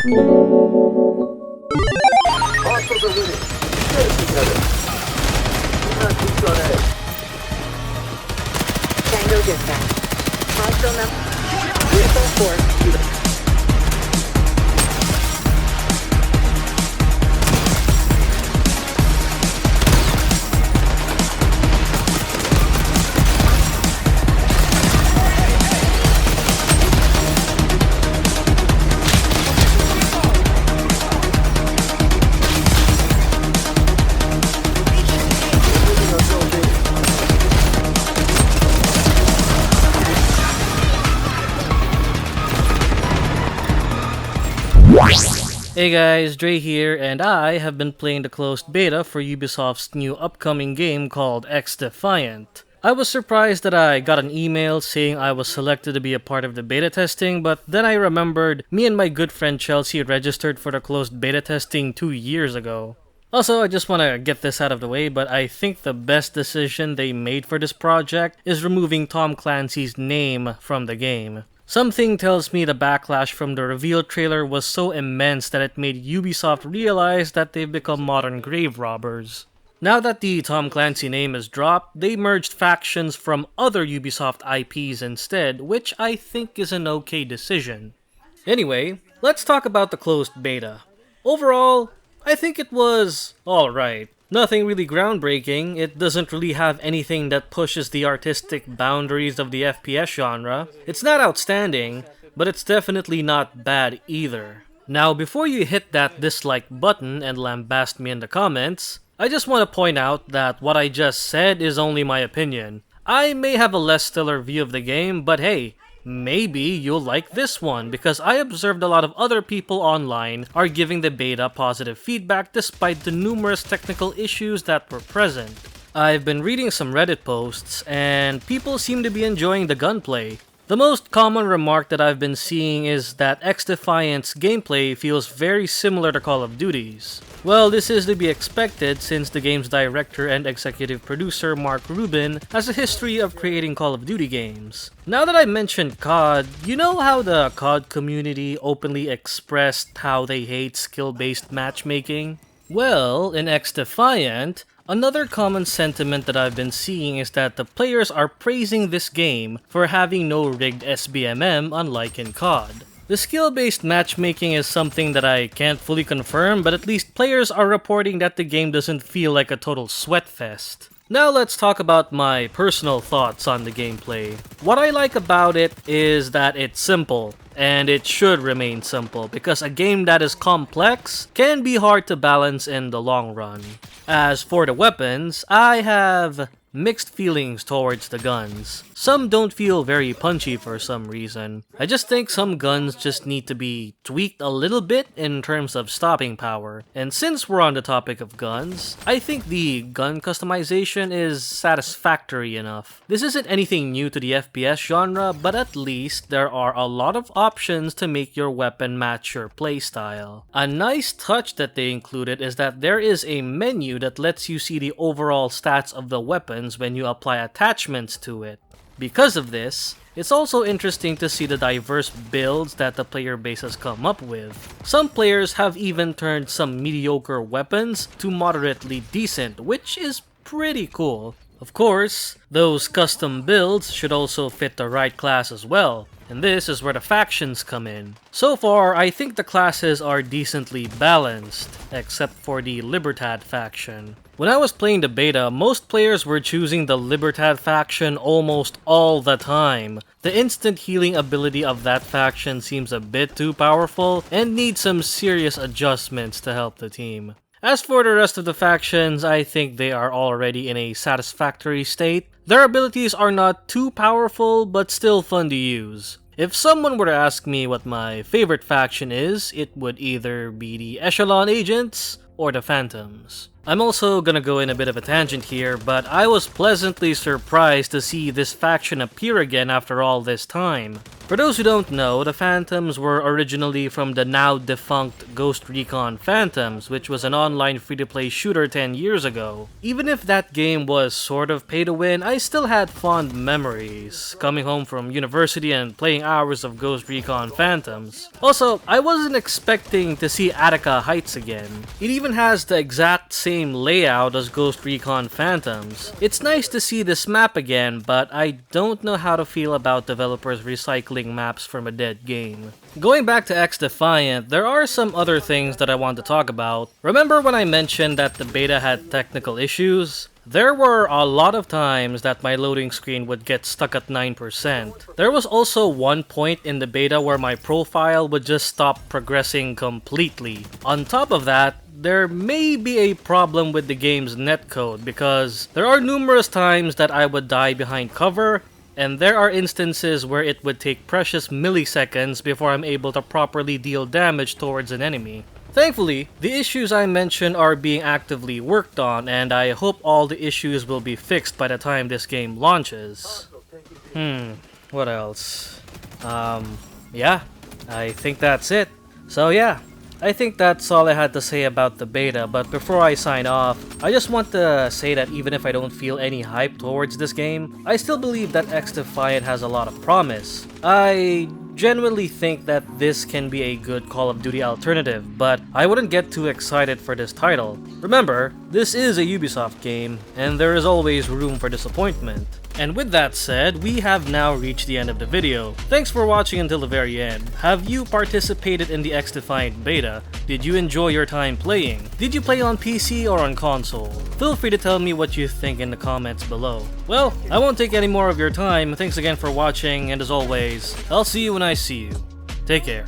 Hostiles are winning. Get it together. Do not shoot on edge. Tango dispatch. Hostile number. Vehicle force. Hey guys, Dre here, and I have been playing the closed beta for Ubisoft's new upcoming game called XDefiant. I was surprised that I got an email saying I was selected to be a part of the beta testing, but then I remembered me and my good friend Chelsea registered for the closed beta testing 2 years ago. Also, I just want to get this out of the way, but I think the best decision they made for this project is removing Tom Clancy's name from the game. Something tells me the backlash from the reveal trailer was so immense that it made Ubisoft realize that they've become modern grave robbers. Now that the Tom Clancy name is dropped, they merged factions from other Ubisoft IPs instead, which I think is an okay decision. Anyway, let's talk about the closed beta. Overall, I think it was alright. Nothing really groundbreaking, it doesn't really have anything that pushes the artistic boundaries of the FPS genre. It's not outstanding, but it's definitely not bad either. Now, before you hit that dislike button and lambast me in the comments, I just want to point out that what I just said is only my opinion. I may have a less stellar view of the game, but hey, maybe you'll like this one, because I observed a lot of other people online are giving the beta positive feedback despite the numerous technical issues that were present. I've been reading some Reddit posts, and people seem to be enjoying the gunplay. The most common remark that I've been seeing is that XDefiant's gameplay feels very similar to Call of Duty's. Well, this is to be expected since the game's director and executive producer Mark Rubin has a history of creating Call of Duty games. Now that I mentioned COD, you know how the COD community openly expressed how they hate skill-based matchmaking? Well, in XDefiant, another common sentiment that I've been seeing is that the players are praising this game for having no rigged SBMM unlike in COD. The skill-based matchmaking is something that I can't fully confirm, but at least players are reporting that the game doesn't feel like a total sweatfest. Now let's talk about my personal thoughts on the gameplay. What I like about it is that it's simple, and it should remain simple, because a game that is complex can be hard to balance in the long run. As for the weapons, I have mixed feelings towards the guns. Some don't feel very punchy for some reason. I just think some guns just need to be tweaked a little bit in terms of stopping power. And since we're on the topic of guns, I think the gun customization is satisfactory enough. This isn't anything new to the FPS genre, but at least there are a lot of options to make your weapon match your playstyle. A nice touch that they included is that there is a menu that lets you see the overall stats of the weapons when you apply attachments to it. Because of this, it's also interesting to see the diverse builds that the player base has come up with. Some players have even turned some mediocre weapons to moderately decent, which is pretty cool. Of course, those custom builds should also fit the right class as well, and this is where the factions come in. So far, I think the classes are decently balanced, except for the Libertad faction. When I was playing the beta, most players were choosing the Libertad faction almost all the time. The instant healing ability of that faction seems a bit too powerful and needs some serious adjustments to help the team. As for the rest of the factions, I think they are already in a satisfactory state. Their abilities are not too powerful, but still fun to use. If someone were to ask me what my favorite faction is, it would either be the Echelon Agents or the Phantoms. I'm also gonna go in a bit of a tangent here, but I was pleasantly surprised to see this faction appear again after all this time. For those who don't know, the Phantoms were originally from the now defunct Ghost Recon Phantoms, which was an online free-to-play shooter 10 years ago. Even if that game was sort of pay to win, I still had fond memories, coming home from university and playing hours of Ghost Recon Phantoms. Also, I wasn't expecting to see Attica Heights again. It even has the exact same layout as Ghost Recon Phantoms. It's nice to see this map again, but I don't know how to feel about developers recycling maps from a dead game. Going back to XDefiant, there are some other things that I want to talk about. Remember when I mentioned that the beta had technical issues? There were a lot of times that my loading screen would get stuck at 9%. There was also one point in the beta where my profile would just stop progressing completely. On top of that, there may be a problem with the game's netcode because there are numerous times that I would die behind cover, and there are instances where it would take precious milliseconds before I'm able to properly deal damage towards an enemy. Thankfully, the issues I mentioned are being actively worked on, and I hope all the issues will be fixed by the time this game launches. What else? Yeah, I think that's it. So yeah, I think that's all I had to say about the beta, but before I sign off, I just want to say that even if I don't feel any hype towards this game, I still believe that XDefiant has a lot of promise. I genuinely think that this can be a good Call of Duty alternative, but I wouldn't get too excited for this title. Remember, this is a Ubisoft game, and there is always room for disappointment. And with that said, we have now reached the end of the video. Thanks for watching until the very end. Have you participated in the XDefiant beta? Did you enjoy your time playing? Did you play on PC or on console? Feel free to tell me what you think in the comments below. Well, I won't take any more of your time. Thanks again for watching, and as always, I'll see you when I see you. Take care.